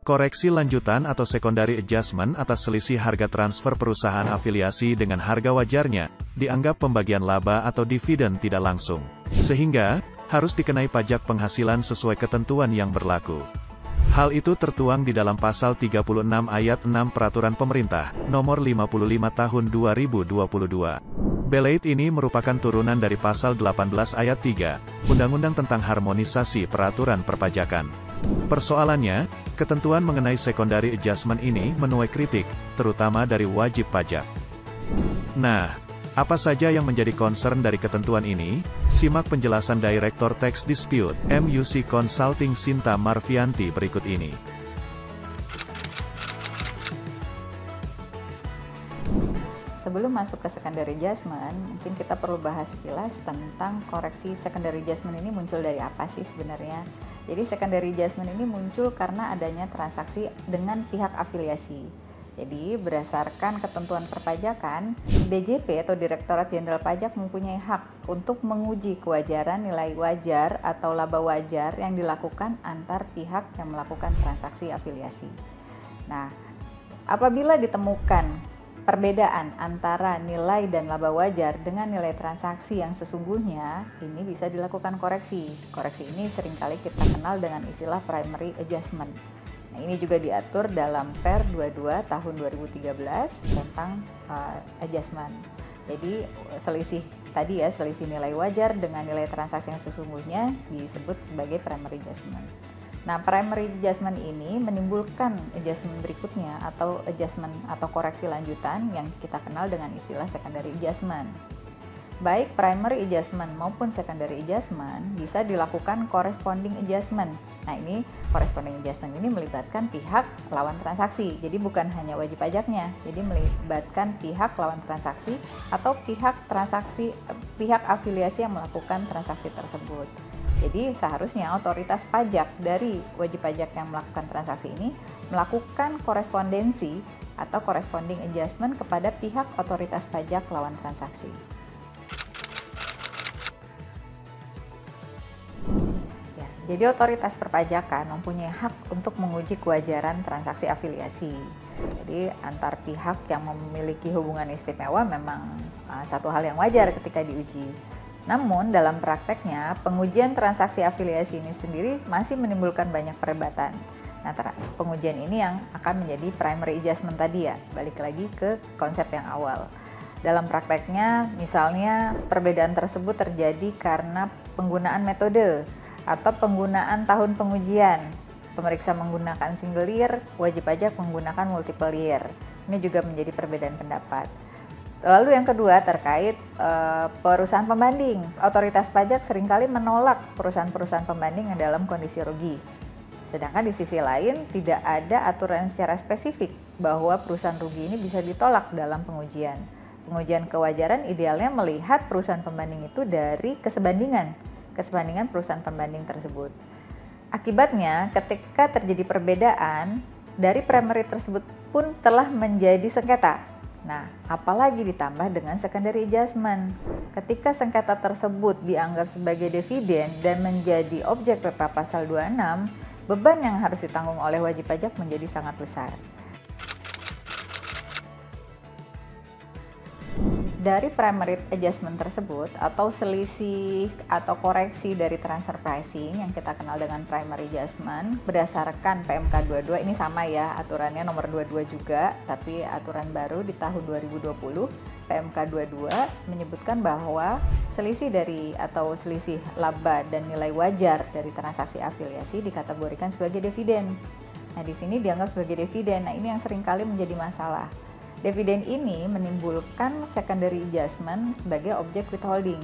Koreksi lanjutan atau secondary adjustment atas selisih harga transfer perusahaan afiliasi dengan harga wajarnya, dianggap pembagian laba atau dividen tidak langsung. Sehingga, harus dikenai pajak penghasilan sesuai ketentuan yang berlaku. Hal itu tertuang di dalam pasal 36 ayat 6 Peraturan Pemerintah, nomor 55 tahun 2022. Belait ini merupakan turunan dari pasal 18 ayat 3, Undang-Undang tentang Harmonisasi Peraturan Perpajakan. Persoalannya, ketentuan mengenai secondary adjustment ini menuai kritik, terutama dari wajib pajak. Nah, apa saja yang menjadi concern dari ketentuan ini? Simak penjelasan Direktur Tax Dispute, MUC Consulting Sinta Marvianti berikut ini. Sebelum masuk ke secondary adjustment, mungkin kita perlu bahas sekilas tentang koreksi secondary adjustment ini muncul dari apa sih sebenarnya. Jadi secondary adjustment ini muncul karena adanya transaksi dengan pihak afiliasi. Jadi berdasarkan ketentuan perpajakan, DJP atau Direktorat Jenderal Pajak mempunyai hak untuk menguji kewajaran nilai wajar atau laba wajar yang dilakukan antar pihak yang melakukan transaksi afiliasi. Nah, apabila ditemukan perbedaan antara nilai dan laba wajar dengan nilai transaksi yang sesungguhnya, ini bisa dilakukan koreksi. Koreksi ini seringkali kita kenal dengan istilah primary adjustment. Nah, ini juga diatur dalam Per 22 tahun 2013 tentang adjustment. Jadi selisih tadi ya, selisih nilai wajar dengan nilai transaksi yang sesungguhnya disebut sebagai primary adjustment. Nah, primary adjustment ini menimbulkan adjustment berikutnya atau adjustment atau koreksi lanjutan yang kita kenal dengan istilah secondary adjustment. Baik primary adjustment maupun secondary adjustment bisa dilakukan corresponding adjustment. Nah, ini corresponding adjustment ini melibatkan pihak lawan transaksi. Jadi bukan hanya wajib pajaknya, jadi melibatkan pihak lawan transaksi atau pihak afiliasi yang melakukan transaksi tersebut. Jadi seharusnya otoritas pajak dari wajib pajak yang melakukan transaksi ini melakukan korespondensi atau corresponding adjustment kepada pihak otoritas pajak lawan transaksi. Ya, jadi otoritas perpajakan mempunyai hak untuk menguji kewajaran transaksi afiliasi. Jadi antar pihak yang memiliki hubungan istimewa memang satu hal yang wajar ketika diuji. Namun, dalam prakteknya, pengujian transaksi afiliasi ini sendiri masih menimbulkan banyak perdebatan. Nah, pengujian ini yang akan menjadi primary adjustment tadi ya, balik lagi ke konsep yang awal. Dalam prakteknya, misalnya perbedaan tersebut terjadi karena penggunaan metode atau penggunaan tahun pengujian. Pemeriksa menggunakan single year, wajib pajak menggunakan multiple year. Ini juga menjadi perbedaan pendapat. Lalu yang kedua terkait perusahaan pembanding. Otoritas pajak seringkali menolak perusahaan-perusahaan pembanding yang dalam kondisi rugi. Sedangkan di sisi lain tidak ada aturan secara spesifik bahwa perusahaan rugi ini bisa ditolak dalam pengujian. Pengujian kewajaran idealnya melihat perusahaan pembanding itu dari kesebandingan perusahaan pembanding tersebut. Akibatnya ketika terjadi perbedaan, dari primary tersebut pun telah menjadi sengketa. Nah, apalagi ditambah dengan secondary adjustment. Ketika sengketa tersebut dianggap sebagai dividen dan menjadi objek PPh pasal 26, beban yang harus ditanggung oleh wajib pajak menjadi sangat besar. Dari primary adjustment tersebut atau selisih atau koreksi dari transfer pricing yang kita kenal dengan primary adjustment berdasarkan PMK 22, ini sama ya, aturannya nomor 22 juga, tapi aturan baru di tahun 2020 PMK 22 menyebutkan bahwa selisih laba dan nilai wajar dari transaksi afiliasi dikategorikan sebagai dividen. Nah, di sini dianggap sebagai dividen. Nah, ini yang seringkali menjadi masalah. Dividen ini menimbulkan secondary adjustment sebagai objek withholding.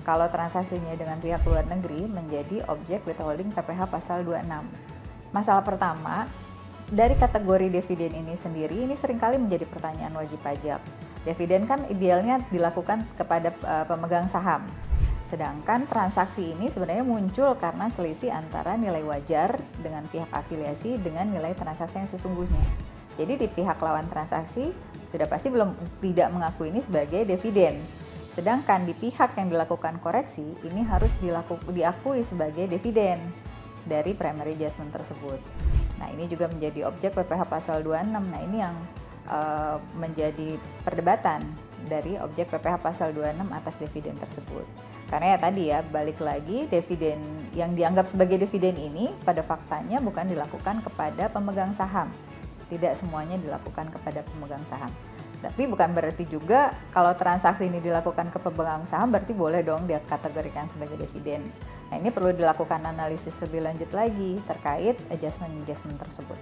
Kalau transaksinya dengan pihak luar negeri menjadi objek withholding PPh pasal 26. Masalah pertama, dari kategori dividen ini sendiri ini seringkali menjadi pertanyaan wajib pajak. Dividen kan idealnya dilakukan kepada pemegang saham. Sedangkan transaksi ini sebenarnya muncul karena selisih antara nilai wajar dengan pihak afiliasi dengan nilai transaksi yang sesungguhnya. Jadi di pihak lawan transaksi sudah pasti tidak mengakui ini sebagai dividen. Sedangkan di pihak yang dilakukan koreksi, ini harus diakui sebagai dividen dari primary adjustment tersebut. Nah, ini juga menjadi objek PPh pasal 26. Nah, ini yang menjadi perdebatan dari objek PPh pasal 26 atas dividen tersebut. Karena ya tadi ya, balik lagi, dividen yang dianggap sebagai dividen ini pada faktanya bukan dilakukan kepada pemegang saham. Tidak semuanya dilakukan kepada pemegang saham. Tapi bukan berarti juga kalau transaksi ini dilakukan ke pemegang saham berarti boleh dong dia kategorikan sebagai dividen. Nah, ini perlu dilakukan analisis lebih lanjut lagi terkait adjustment tersebut.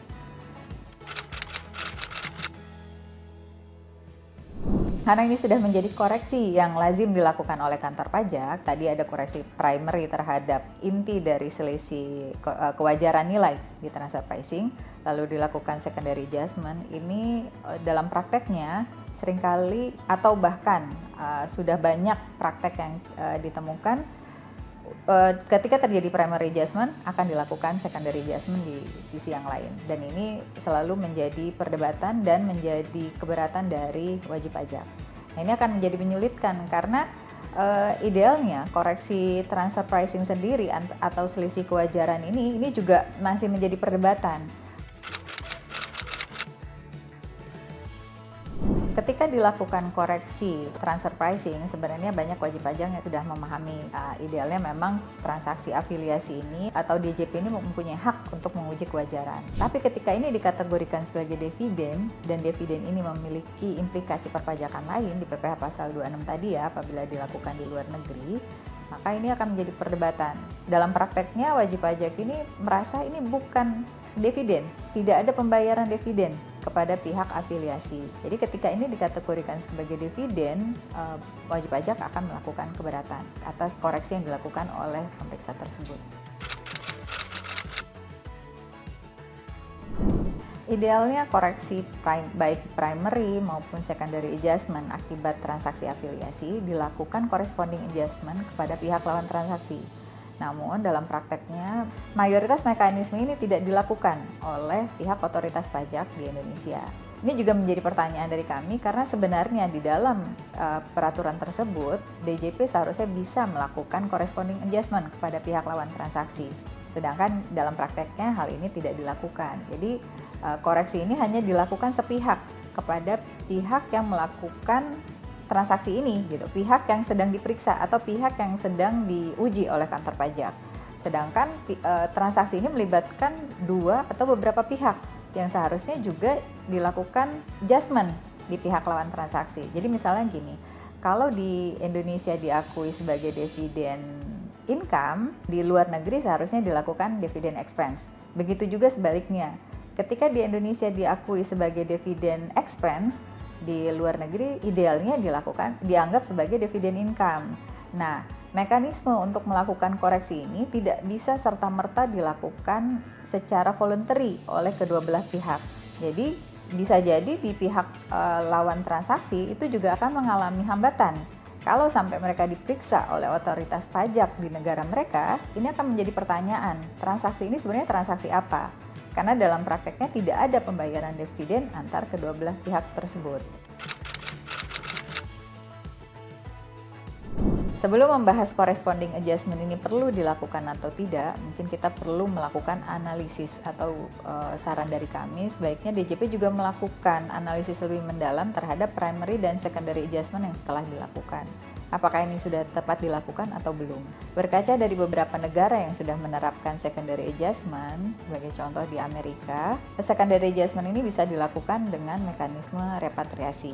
Karena ini sudah menjadi koreksi yang lazim dilakukan oleh kantor pajak, tadi ada koreksi primary terhadap inti dari selisih kewajaran nilai di transfer pricing, lalu dilakukan secondary adjustment. Ini dalam prakteknya seringkali atau bahkan sudah banyak praktek yang ditemukan ketika terjadi primary adjustment akan dilakukan secondary adjustment di sisi yang lain, dan ini selalu menjadi perdebatan dan menjadi keberatan dari wajib pajak. Nah, ini akan menjadi menyulitkan karena idealnya koreksi transfer pricing sendiri atau selisih kewajaran ini juga masih menjadi perdebatan. Ketika dilakukan koreksi transfer pricing, sebenarnya banyak wajib pajak yang sudah memahami idealnya memang transaksi afiliasi ini atau DJP ini mempunyai hak untuk menguji kewajaran. Tapi ketika ini dikategorikan sebagai dividen dan dividen ini memiliki implikasi perpajakan lain di PPh pasal 26 tadi ya, apabila dilakukan di luar negeri, maka ini akan menjadi perdebatan. Dalam prakteknya wajib pajak ini merasa ini bukan dividen, tidak ada pembayaran dividen kepada pihak afiliasi. Jadi ketika ini dikategorikan sebagai dividen, wajib pajak akan melakukan keberatan atas koreksi yang dilakukan oleh pemeriksa tersebut. Idealnya koreksi baik primary maupun secondary adjustment akibat transaksi afiliasi dilakukan corresponding adjustment kepada pihak lawan transaksi. Namun dalam prakteknya mayoritas mekanisme ini tidak dilakukan oleh pihak otoritas pajak di Indonesia. Ini juga menjadi pertanyaan dari kami karena sebenarnya di dalam peraturan tersebut DJP seharusnya bisa melakukan corresponding adjustment kepada pihak lawan transaksi. Sedangkan dalam prakteknya hal ini tidak dilakukan. Jadi koreksi ini hanya dilakukan sepihak kepada pihak yang melakukan transaksi ini, gitu, pihak yang sedang diperiksa atau pihak yang sedang diuji oleh kantor pajak. Sedangkan transaksi ini melibatkan dua atau beberapa pihak yang seharusnya juga dilakukan adjustment di pihak lawan transaksi. Jadi misalnya gini, kalau di Indonesia diakui sebagai dividen income, di luar negeri seharusnya dilakukan dividen expense. Begitu juga sebaliknya, ketika di Indonesia diakui sebagai dividen expense, di luar negeri idealnya dianggap sebagai dividen income. Nah, mekanisme untuk melakukan koreksi ini tidak bisa serta-merta dilakukan secara voluntary oleh kedua belah pihak. Jadi bisa jadi di pihak lawan transaksi itu juga akan mengalami hambatan. Kalau sampai mereka diperiksa oleh otoritas pajak di negara mereka, ini akan menjadi pertanyaan, transaksi ini sebenarnya transaksi apa? Karena dalam prakteknya tidak ada pembayaran dividen antar kedua belah pihak tersebut. Sebelum membahas corresponding adjustment ini perlu dilakukan atau tidak, mungkin kita perlu melakukan analisis atau saran dari kami sebaiknya DJP juga melakukan analisis lebih mendalam terhadap primary dan secondary adjustment yang telah dilakukan. Apakah ini sudah tepat dilakukan atau belum? Berkaca dari beberapa negara yang sudah menerapkan secondary adjustment, sebagai contoh di Amerika, secondary adjustment ini bisa dilakukan dengan mekanisme repatriasi.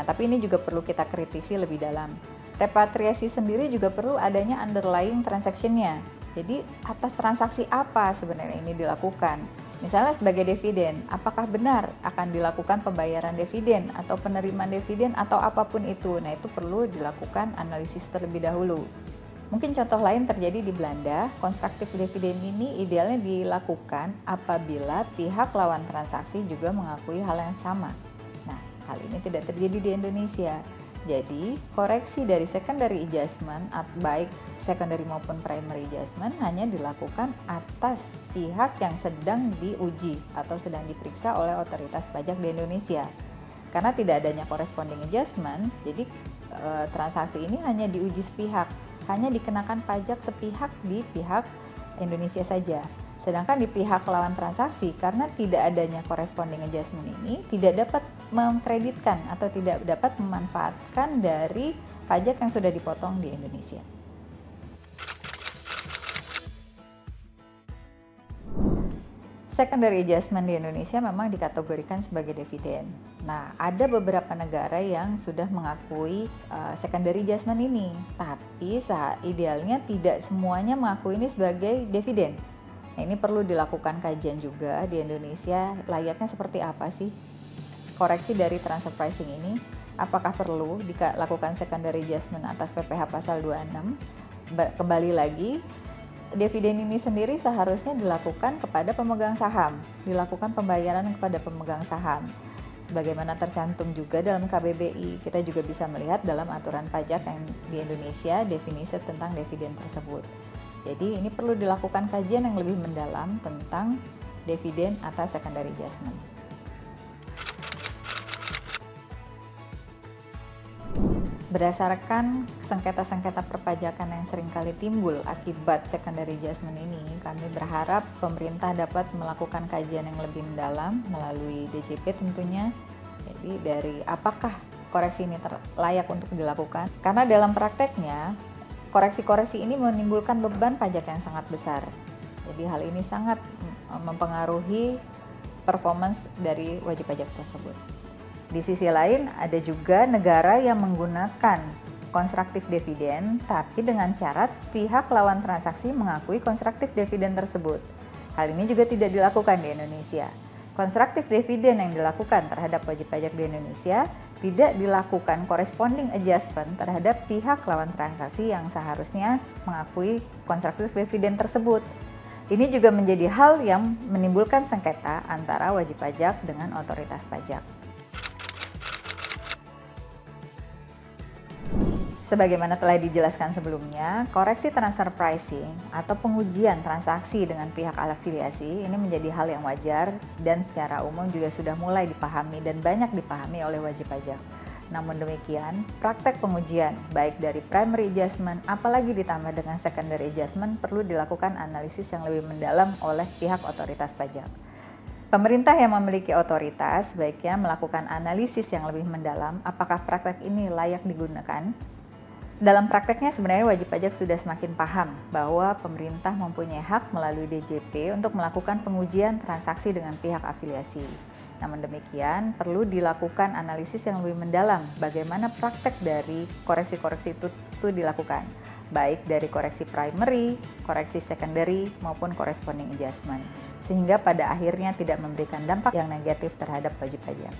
Nah, tapi ini juga perlu kita kritisi lebih dalam. Repatriasi sendiri juga perlu adanya underlying transaction-nya. Jadi atas transaksi apa sebenarnya ini dilakukan? Misalnya sebagai dividen, apakah benar akan dilakukan pembayaran dividen atau penerimaan dividen atau apapun itu? Nah, itu perlu dilakukan analisis terlebih dahulu. Mungkin contoh lain terjadi di Belanda, constructive dividend ini idealnya dilakukan apabila pihak lawan transaksi juga mengakui hal yang sama. Nah, hal ini tidak terjadi di Indonesia. Jadi, koreksi dari secondary adjustment, baik secondary maupun primary adjustment, hanya dilakukan atas pihak yang sedang diuji atau sedang diperiksa oleh otoritas pajak di Indonesia. Karena tidak adanya corresponding adjustment, jadi transaksi ini hanya diuji sepihak, hanya dikenakan pajak sepihak di pihak Indonesia saja. Sedangkan di pihak lawan transaksi, karena tidak adanya corresponding adjustment ini, tidak dapat mengkreditkan atau tidak dapat memanfaatkan dari pajak yang sudah dipotong di Indonesia. Secondary adjustment di Indonesia memang dikategorikan sebagai dividen. Nah, ada beberapa negara yang sudah mengakui secondary adjustment ini, tapi idealnya tidak semuanya mengakui ini sebagai dividen. Nah, ini perlu dilakukan kajian juga di Indonesia, layaknya seperti apa sih koreksi dari transfer pricing ini? Apakah perlu dilakukan secondary adjustment atas PPh pasal 26? Kembali lagi, dividen ini sendiri seharusnya dilakukan kepada pemegang saham, dilakukan pembayaran kepada pemegang saham. Sebagaimana tercantum juga dalam KBBI, kita juga bisa melihat dalam aturan pajak yang di Indonesia definisi tentang dividen tersebut. Jadi ini perlu dilakukan kajian yang lebih mendalam tentang dividen atas secondary adjustment. Berdasarkan sengketa-sengketa perpajakan yang seringkali timbul akibat secondary adjustment ini, kami berharap pemerintah dapat melakukan kajian yang lebih mendalam melalui DJP tentunya. Jadi dari apakah koreksi ini layak untuk dilakukan? Karena dalam prakteknya, koreksi-koreksi ini menimbulkan beban pajak yang sangat besar. Jadi hal ini sangat mempengaruhi performance dari wajib pajak tersebut. Di sisi lain, ada juga negara yang menggunakan konstruktif dividen, tapi dengan syarat pihak lawan transaksi mengakui konstruktif dividen tersebut. Hal ini juga tidak dilakukan di Indonesia. Konstruktif dividen yang dilakukan terhadap wajib pajak di Indonesia tidak dilakukan corresponding adjustment terhadap pihak lawan transaksi yang seharusnya mengakui konstruktif dividen tersebut. Ini juga menjadi hal yang menimbulkan sengketa antara wajib pajak dengan otoritas pajak. Sebagaimana telah dijelaskan sebelumnya, koreksi transfer pricing atau pengujian transaksi dengan pihak afiliasi ini menjadi hal yang wajar dan secara umum juga sudah mulai dipahami dan banyak dipahami oleh wajib pajak. Namun demikian, praktek pengujian baik dari primary adjustment apalagi ditambah dengan secondary adjustment perlu dilakukan analisis yang lebih mendalam oleh pihak otoritas pajak. Pemerintah yang memiliki otoritas sebaiknya melakukan analisis yang lebih mendalam apakah praktek ini layak digunakan. Dalam prakteknya sebenarnya wajib pajak sudah semakin paham bahwa pemerintah mempunyai hak melalui DJP untuk melakukan pengujian transaksi dengan pihak afiliasi. Namun demikian, perlu dilakukan analisis yang lebih mendalam bagaimana praktek dari koreksi-koreksi itu dilakukan, baik dari koreksi primary, koreksi secondary, maupun corresponding adjustment, sehingga pada akhirnya tidak memberikan dampak yang negatif terhadap wajib pajak.